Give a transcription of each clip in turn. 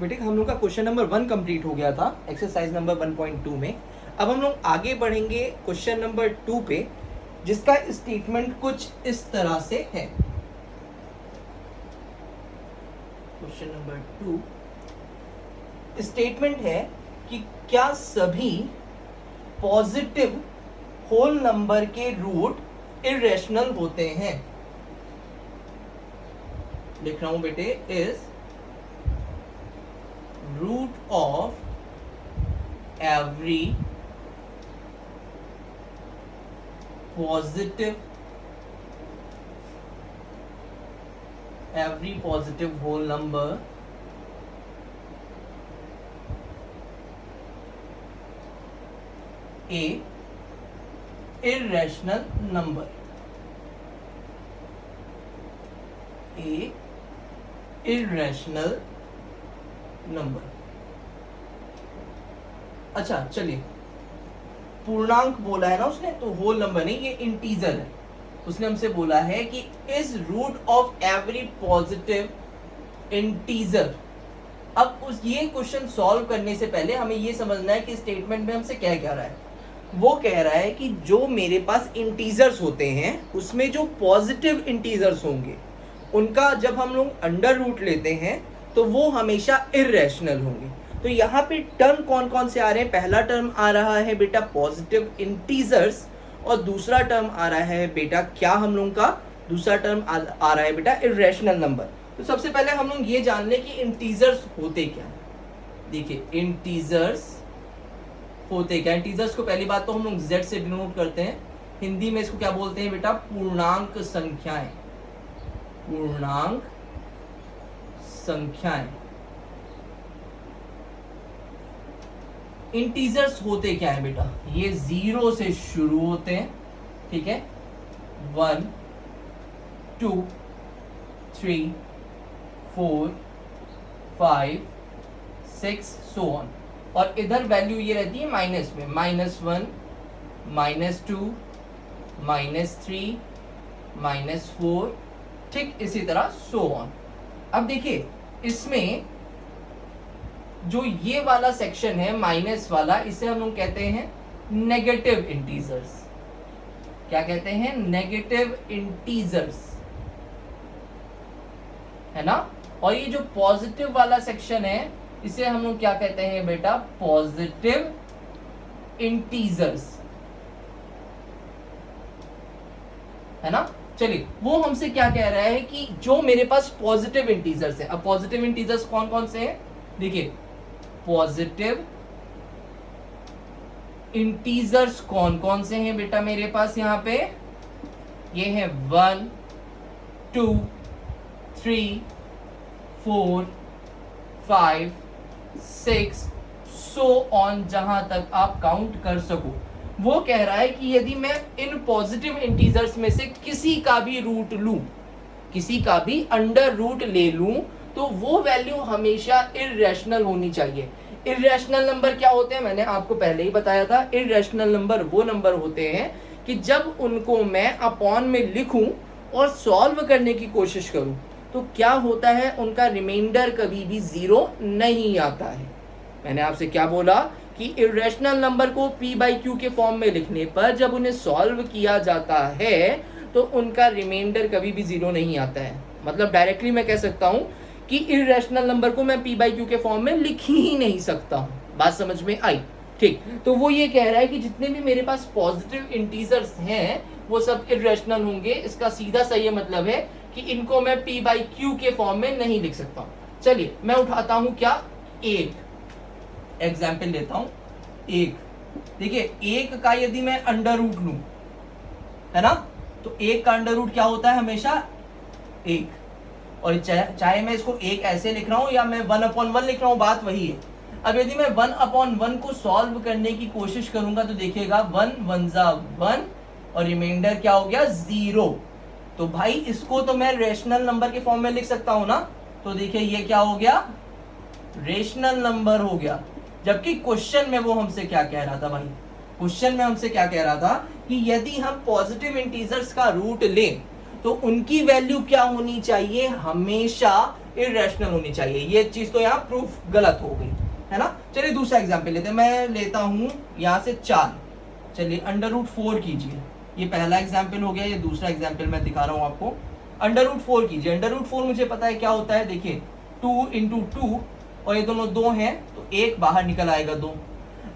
बेटे हम लोग का क्वेश्चन नंबर 1 कंप्लीट हो गया था एक्सरसाइज नंबर 1.2 में। अब हम लोग आगे बढ़ेंगे क्वेश्चन नंबर 2 पे, जिसका स्टेटमेंट कुछ इस तरह से है। क्वेश्चन नंबर 2 स्टेटमेंट है कि क्या सभी पॉजिटिव होल नंबर के रूट इरेशनल होते हैं। लिख रहा हूं बेटे, is root of every positive whole number a irrational number, a irrational number. अच्छा चलिए, पूर्णांक बोला है ना उसने, तो होल नंबर नहीं, ये इंटीजर है। उसने हमसे बोला है कि is root of every positive integer. अब उस ये क्वेश्चन सॉल्व करने से पहले हमें ये समझना है कि स्टेटमेंट में हमसे क्या कह रहा है। वो कह रहा है कि जो मेरे पास इंटीजर्स होते हैं उसमें जो पॉजिटिव इंटीजर्स होंगे उनका जब हम लोग अंडर रूट लेते हैं तो वो हमेशा इरेशनल होंगे। तो यहाँ पे टर्म कौन कौन से आ रहे हैं? पहला टर्म आ रहा है बेटा पॉजिटिव इंटीजर्स, और दूसरा टर्म आ रहा है बेटा क्या हम लोगों का दूसरा टर्म आ रहा है बेटा इरेशनल नंबर। तो सबसे पहले हम लोग ये जान लें कि इंटीजर्स होते क्या है। देखिए इंटीजर्स होते क्या। इंटीजर्स को पहली बात तो हम लोग z से डिनोट करते हैं। हिंदी में इसको क्या बोलते हैं बेटा? पूर्णांक संख्याएं। पूर्णांक संख्याएं। इंटीजर्स होते क्या है बेटा? ये 0 से शुरू होते हैं, ठीक है, 1 2 3 4 5 6 सो ऑन, और इधर वैल्यू ये रहती है माइनस में, -1 -2 -3 -4, ठीक इसी तरह सो ऑन। अब देखिए इसमें जो ये वाला सेक्शन है माइनस वाला, इसे हम लोग कहते हैं नेगेटिव इंटीजर्स। क्या कहते हैं? नेगेटिव इंटीजर्स, है ना। और ये जो पॉजिटिव वाला सेक्शन है इसे हम लोग क्या कहते हैं बेटा? पॉजिटिव इंटीजर्स, है ना। चलिए वो हमसे क्या कह रहा है कि जो मेरे पास पॉजिटिव इंटीजर्स है। अब पॉजिटिव इंटीजर्स कौन कौन से हैं? देखिए पॉजिटिव इंटीजर्स कौन कौन से हैं बेटा मेरे पास यहाँ पे? ये है 1 2 3 4 5 6 सो ऑन, जहां तक आप काउंट कर सको। वो कह रहा है कि यदि मैं इन पॉजिटिव इंटीजर्स में से किसी का भी रूट लूं, किसी का भी अंडर रूट ले लूं, तो वो वैल्यू हमेशा इरेशनल होनी चाहिए। इरेशनल नंबर क्या होते हैं? मैंने आपको पहले ही बताया था। इरेशनल नंबर वो नंबर होते हैं कि जब उनको मैं अपॉन में लिखूं और सॉल्व करने की कोशिश करूं तो क्या होता है? उनका रिमाइंडर कभी भी 0 नहीं आता है। मैंने आपसे क्या बोला कि इरेशनल नंबर को p/q के फॉर्म में लिखने पर जब उन्हें सॉल्व किया जाता है तो उनका रिमाइंडर कभी भी 0 नहीं आता है। मतलब डायरेक्टली मैं कह सकता हूं कि इरेशनल नंबर को मैं p/q के फॉर्म में लिख ही नहीं सकता हूं। बात समझ में आई? ठीक, तो वो ये कह रहा है कि जितने भी मेरे पास पॉजिटिव इंटीजर्स हैं वो सब इरेशनल होंगे। इसका सीधा सा ये मतलब है कि इनको मैं p/q के फॉर्म में नहीं लिख सकता हूं। चलिए मैं उठाता हूं क्या, एक एग्जाम्पल लेता हूं। एक, देखिए एक का यदि मैं अंडर रूट लूं, है ना, तो एक का अंडर रूट क्या होता है? हमेशा 1। और चाहे मैं इसको एक ऐसे लिख रहा हूं या मैं 1/1 लिख रहा हूं, बात वही है। अब यदि मैं 1/1 को सॉल्व करने की कोशिश करूंगा तो देखिएगा 1 1 जा 1 और रिमाइंडर क्या हो गया? 0। तो भाई इसको तो मैं रेशनल नंबर के फॉर्म में लिख सकता हूं ना। तो देखिए ये क्या हो गया? रेशनल नंबर हो गया। जबकि क्वेश्चन में वो हमसे क्या कह रहा था भाई? क्वेश्चन में हमसे क्या कह रहा था कि यदि हम पॉजिटिव इंटीजर्स का रूट लें तो उनकी वैल्यू क्या होनी चाहिए? हमेशा इरेशनल होनी चाहिए। ये चीज तो यहाँ प्रूफ गलत हो गई, है ना। चलिए दूसरा एग्जाम्पल लेते हैं, मैं लेता हूं यहाँ से 4। चलिए √4 कीजिए, ये पहला एग्जाम्पल हो गया। ये दूसरा एग्जाम्पल मैं दिखा रहा हूँ आपको। √4 कीजिए। √4 मुझे पता है क्या होता है, देखिए 2 × 2, और ये दोनों 2 हैं तो 1 बाहर निकल आएगा 2।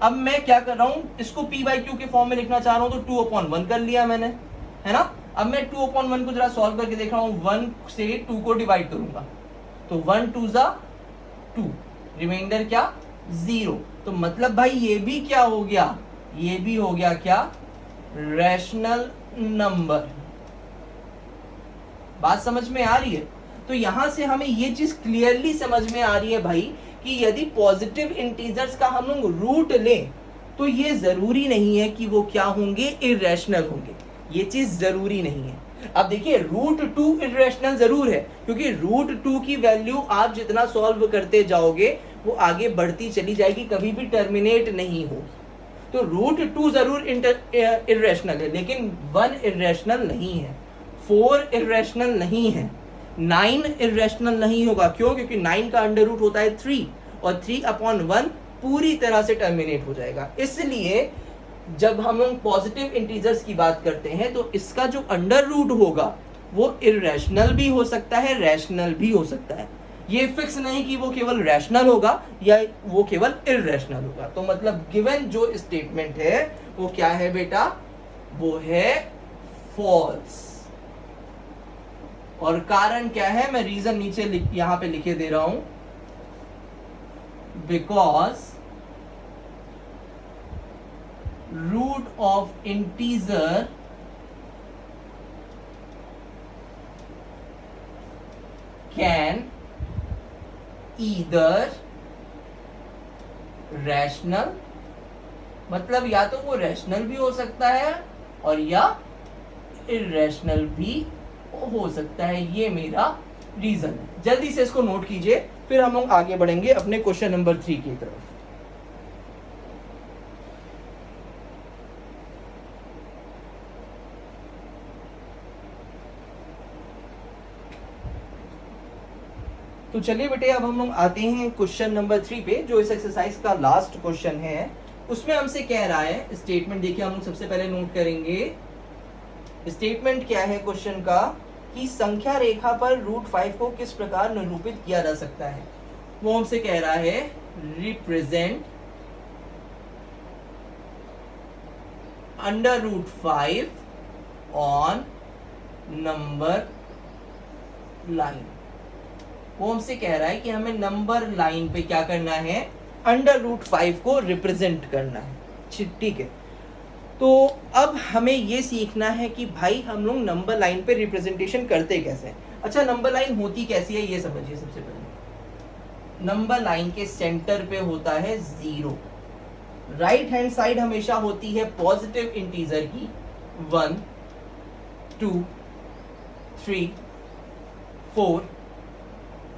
अब मैं क्या कर रहा हूँ, इसको p/q के फॉर्म में लिखना चाह रहा हूँ, तो 2/1 कर लिया मैंने, है ना। अब मैं 2/1 को जरा सॉल्व करके देख रहा हूँ, 1 से 2 को डिवाइड करूंगा तो 1 2 ज़ा 2, रिमाइंडर क्या 0। तो मतलब भाई ये भी क्या हो गया, ये भी हो गया क्या, रैशनल नंबर। बात समझ में आ रही है। तो यहां से हमें ये चीज क्लियरली समझ में आ रही है भाई कि यदि पॉजिटिव इंटीजर्स का हम लोग रूट लें तो ये जरूरी नहीं है कि वो क्या होंगे, इरेशनल होंगे। ये चीज जरूरी नहीं है। अब देखिए √2 इरेशनल जरूर है, क्योंकि √2 की वैल्यू आप जितना सॉल्व करते जाओगे वो आगे बढ़ती चली जाएगी, कभी भी टर्मिनेट नहीं होगी। तो √2 जरूर इरेशनल है, लेकिन 1 इरेशनल नहीं है, 4 इरेशनल नहीं है, 9 इरेशनल नहीं होगा। क्यों? क्योंकि 9 का अंडर रूट होता है 3, और 3/1 पूरी तरह से टर्मिनेट हो जाएगा। इसलिए जब हम लोग पॉजिटिव इंटीजर्स की बात करते हैं तो इसका जो अंडर रूट होगा वो इरेशनल भी हो सकता है, रैशनल भी हो सकता है। ये फिक्स नहीं कि वो केवल रैशनल होगा या वो केवल इरेशनल होगा। तो मतलब गिवन जो स्टेटमेंट है वो क्या है बेटा, वो है फॉल्स। और कारण क्या है, मैं रीजन नीचे यहां पे लिखे दे रहा हूं, because root of integer can either rational, मतलब या तो वो रैशनल भी हो सकता है और या इरेशनल भी हो सकता है। ये मेरा रीजन है। जल्दी से इसको नोट कीजिए, फिर हम लोग आगे बढ़ेंगे अपने क्वेश्चन नंबर 3 की तरफ। तो चलिए बेटे अब हम लोग आते हैं क्वेश्चन नंबर 3 पे, जो इस एक्सरसाइज का लास्ट क्वेश्चन है। उसमें हमसे कह रहा है, स्टेटमेंट देखिए हम लोग सबसे पहले नोट करेंगे। स्टेटमेंट क्या है क्वेश्चन का, कि संख्या रेखा पर √5 को किस प्रकार निरूपित किया जा सकता है। वो हमसे कह रहा है रिप्रेजेंट √5 ऑन नंबर लाइन। वो हमसे कह रहा है कि हमें नंबर लाइन पे क्या करना है, √5 को रिप्रेजेंट करना है। ठीक है, तो अब हमें ये सीखना है कि भाई हम लोग नंबर लाइन पे रिप्रेजेंटेशन करते कैसे हैं। अच्छा, नंबर लाइन होती कैसी है ये समझिए। सबसे पहले नंबर लाइन के सेंटर पे होता है 0, राइट हैंड साइड हमेशा होती है पॉजिटिव इंटीजर की 1 2 3 4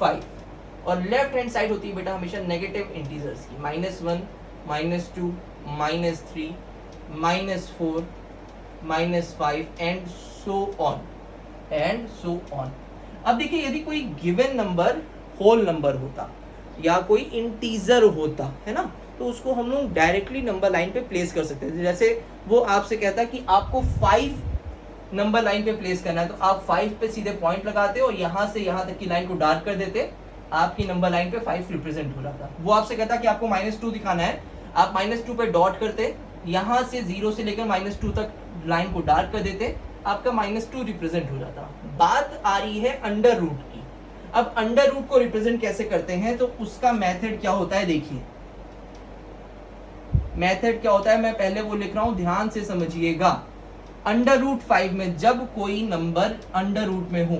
5, और लेफ्ट हैंड साइड होती है बेटा हमेशा नेगेटिव इंटीजर्स की -1 -2 -3 -4 -5 एंड सो ऑन। अब देखिए यदि कोई गिवन नंबर होल नंबर होता या कोई इंटीजर होता है ना, तो उसको हम लोग डायरेक्टली नंबर लाइन पे प्लेस कर सकते थे। जैसे वो आपसे कहता कि आपको 5 नंबर लाइन पे प्लेस करना है, तो आप 5 पे सीधे पॉइंट लगाते और यहां से यहां तक की लाइन को डार्क कर देते, आपकी नंबर लाइन पे 5 रिप्रेजेंट हो जाता। वो आपसे कहता कि आपको -2 दिखाना है, आप -2 पे डॉट करते, यहां से 0 से लेकर -2 तक लाइन को डार्क कर देते, आपका -2 रिप्रेजेंट हो जाता। बात आ रही है अंडर रूट की। अब अंडर रूट को रिप्रेजेंट कैसे करते हैं, तो उसका मेथड क्या होता है, देखिए मेथड क्या होता है, मैं पहले वो लिख रहा हूं, ध्यान से समझिएगा। √5 में जब कोई नंबर अंडर रूट में हो,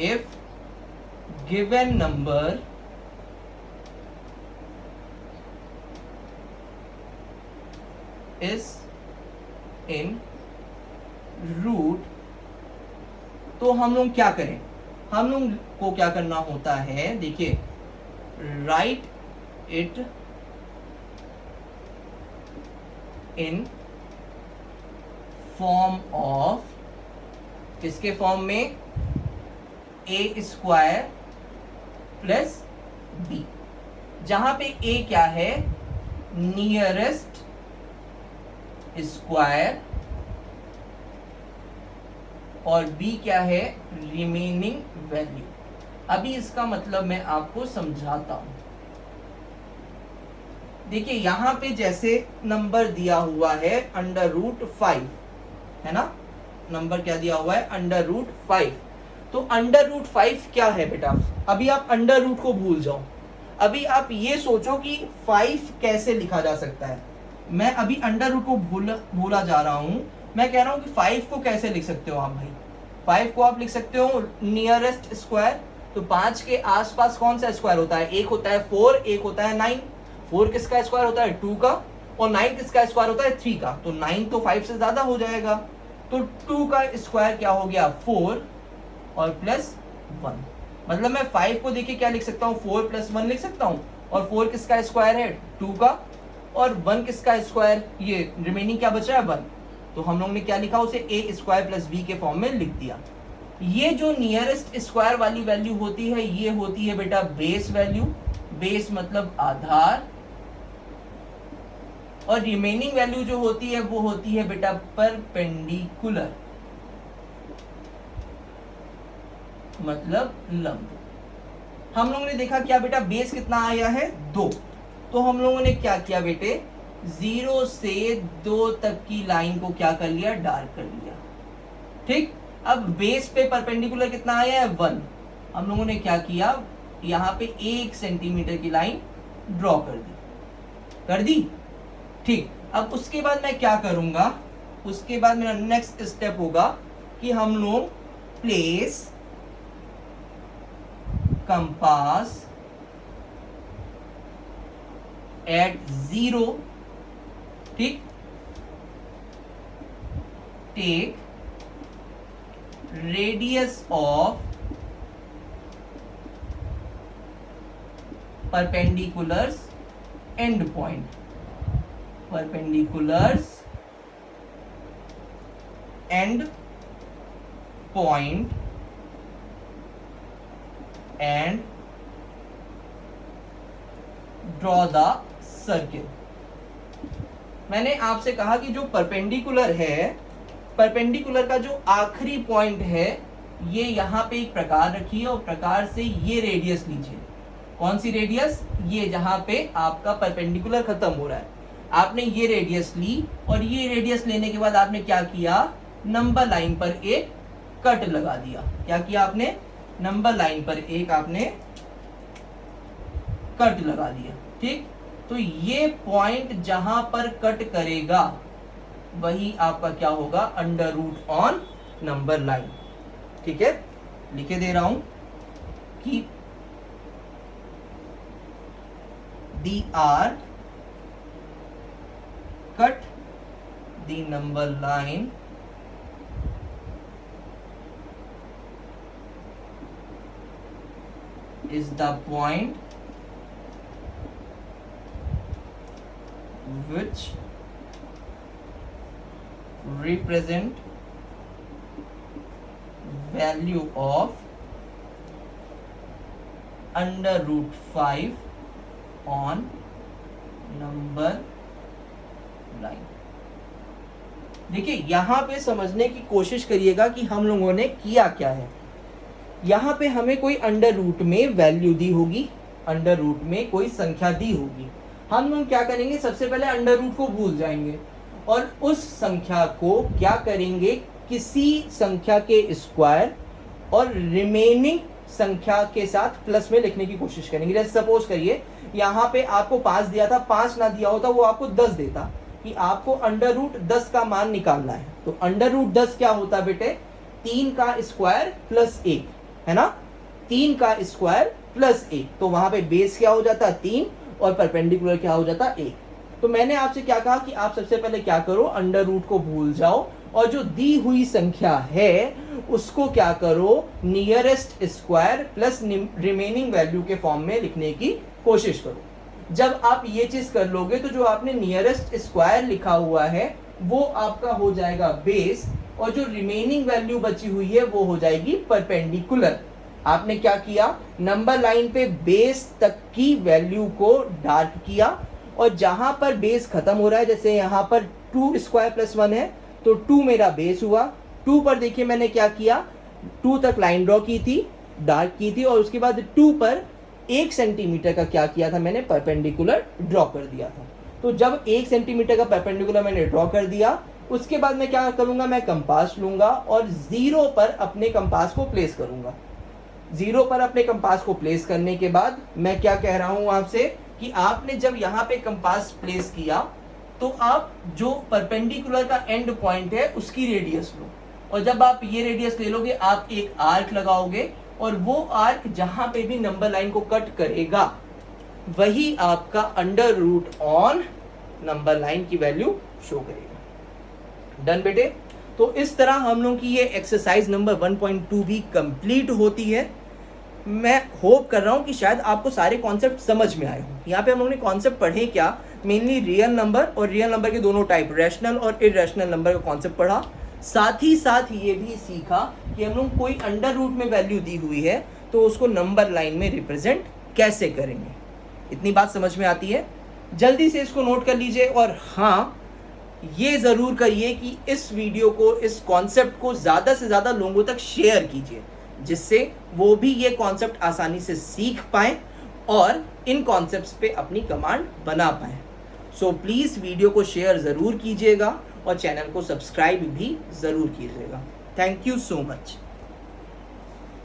if given number is in root, तो हम लोग क्या करें, हम लोग को क्या करना होता है, देखिए right it in form of, किसके फॉर्म में, a² प्लस बी, जहां पे ए क्या है, नियरेस्ट स्क्वायर, और बी क्या है, रिमेनिंग वैल्यू। अभी इसका मतलब मैं आपको समझाता हूं। देखिए यहां पे जैसे नंबर दिया हुआ है √5, है ना, नंबर क्या दिया हुआ है, √5। तो √5 क्या है बेटा, अभी आप अंडर रूट को भूल जाओ, अभी आप ये सोचो कि 5 कैसे लिखा जा सकता है। मैं अभी अंडर रूट को भूला जा रहा हूं, मैं कह रहा हूं कि 5 को कैसे लिख सकते हो आप भाई। 5 को आप लिख सकते हो नियरेस्ट स्क्वायर, तो 5 के आसपास कौन सा स्क्वायर होता है, एक होता है 4, एक होता है 9। 4 किसका स्क्वायर होता है, 2 का, और 9 किसका स्क्वायर होता है, 3 का। तो 9 तो 5 से ज्यादा हो जाएगा, तो 2 का स्क्वायर क्या हो गया, 4 और प्लस 1। मतलब मैं 5 को देखिए क्या लिख सकता हूँ, 4 + 1 लिख सकता हूँ, और 4 किसका स्क्वायर है, 2 का, और 1 किसका स्क्वायर, ये रिमेनिंग क्या बच रहा है, 1। तो हम लोग ने क्या लिखा, उसे a² + b के फॉर्म में लिख दिया। ये जो नियरेस्ट स्क्वायर वाली वैल्यू होती है, ये होती है बेटा बेस वैल्यू, बेस मतलब आधार, और रिमेनिंग वैल्यू जो होती है वो होती है बेटा परपेंडिकुलर, मतलब लंब। हम लोगों ने देखा क्या बेटा, बेस कितना आया है, 2। तो हम लोगों ने क्या किया बेटे, 0 से 2 तक की लाइन को क्या कर लिया, डार्क कर लिया। ठीक, अब बेस पे परपेंडिकुलर कितना आया है, 1। हम लोगों ने क्या किया, यहां पे 1 सेंटीमीटर की लाइन ड्रॉ कर दी। ठीक, अब उसके बाद मैं क्या करूंगा, उसके बाद मेरा नेक्स्ट स्टेप होगा कि हम लोग प्लेस कंपास एट 0, ठीक, take radius of perpendiculars end point, perpendiculars end point and draw the circle. मैंने आपसे कहा कि जो परपेंडिकुलर है, परपेंडिकुलर का जो आखिरी पॉइंट है, ये यहां पे एक प्रकार रखिए, और प्रकार से ये रेडियस लीजिए। कौन सी रेडियस, ये जहां पे आपका परपेंडिकुलर खत्म हो रहा है, आपने ये रेडियस ली, और ये रेडियस लेने के बाद आपने क्या किया, नंबर लाइन पर एक कट लगा दिया। क्या किया आपने, नंबर लाइन पर एक आपने कट लगा दिया। ठीक, तो ये पॉइंट जहां पर कट करेगा वही आपका क्या होगा, under root on number line. ठीक है, लिखे दे रहा हूं कि the arc cut the number line is the point which represent value of under root 5 on number line। देखिए यहां पे समझने की कोशिश करिएगा कि हम लोगों ने किया क्या है। यहां पे हमें कोई अंडर रूट में वैल्यू दी होगी, अंडर रूट में कोई संख्या दी होगी। हम लोग क्या करेंगे, सबसे पहले अंडर रूट को भूल जाएंगे और उस संख्या को क्या करेंगे, किसी संख्या के स्क्वायर और रिमेनिंग संख्या के साथ प्लस में लिखने की कोशिश करेंगे। जैसे सपोज करिए यहाँ पे आपको 5 दिया था, 5 ना दिया होता वो आपको 10 देता, कि आपको अंडर रूट 10 का मान निकालना है। तो अंडर रूट 10 क्या होता बेटे, 3 का स्क्वायर प्लस 1, है ना, 3 का स्क्वायर प्लस 1। तो वहां पे बेस क्या हो जाता, 3, और परपेंडिकुलर क्या हो जाता, 1। तो मैंने आपसे क्या कहा कि आप सबसे पहले क्या करो, अंडर रूट को भूल जाओ और जो दी हुई संख्या है उसको क्या करो, nearest square plus remaining value के फॉर्म में लिखने की कोशिश करो। जब आप ये चीज कर लोगे तो जो आपने नियरेस्ट स्क्वायर लिखा हुआ है वो आपका हो जाएगा बेस, और जो रिमेनिंग वैल्यू बची हुई है वो हो जाएगी परपेंडिकुलर। आपने क्या किया, नंबर लाइन पे बेस तक की वैल्यू को डार्क किया, और जहां पर बेस खत्म हो रहा है, जैसे यहां पर 2 स्क्वायर प्लस 1 है, तो 2 मेरा बेस हुआ। 2 पर देखिए मैंने क्या किया, 2 तक लाइन ड्रॉ की थी, डार्क की थी, और उसके बाद 2 पर 1 सेंटीमीटर का क्या किया था, मैंने परपेंडिकुलर ड्रॉ कर दिया था। तो जब 1 सेंटीमीटर का परपेंडिकुलर मैंने ड्रॉ कर दिया, उसके बाद मैं क्या करूंगा, मैं कंपास लूंगा और 0 पर अपने कंपास को प्लेस करूंगा। 0 पर अपने कंपास को प्लेस करने के बाद मैं क्या कह रहा हूं आपसे कि आपने जब यहां पे कंपास प्लेस किया, तो आप जो परपेंडिकुलर का एंड पॉइंट है उसकी रेडियस लो, और जब आप ये रेडियस ले लोगे, आप एक आर्क लगाओगे, और वो आर्क जहां पे भी नंबर लाइन को कट करेगा, वही आपका under root on number line की वैल्यू शो करेगा। डन बेटे। तो इस तरह हम लोग की ये एक्सरसाइज नंबर 1.2 भी कंप्लीट होती है। मैं होप कर रहा हूँ कि शायद आपको सारे कॉन्सेप्ट समझ में आए हों। यहाँ पे हम लोगों ने कॉन्सेप्ट पढ़े क्या, मेनली रियल नंबर और रियल नंबर के दोनों टाइप, रैशनल और इरेशनल नंबर का कॉन्सेप्ट पढ़ा। साथ ही साथ ये भी सीखा कि हम लोग कोई अंडर रूट में वैल्यू दी हुई है तो उसको नंबर लाइन में रिप्रेजेंट कैसे करेंगे। इतनी बात समझ में आती है, जल्दी से इसको नोट कर लीजिए। और हाँ, ये ज़रूर करिए कि इस वीडियो को, इस कॉन्सेप्ट को ज़्यादा से ज़्यादा लोगों तक शेयर कीजिए, जिससे वो भी ये कॉन्सेप्ट आसानी से सीख पाएँ और इन कॉन्सेप्ट्स पे अपनी कमांड बना पाएँ। सो प्लीज़ वीडियो को शेयर ज़रूर कीजिएगा और चैनल को सब्सक्राइब भी ज़रूर कीजिएगा। Thank you so much.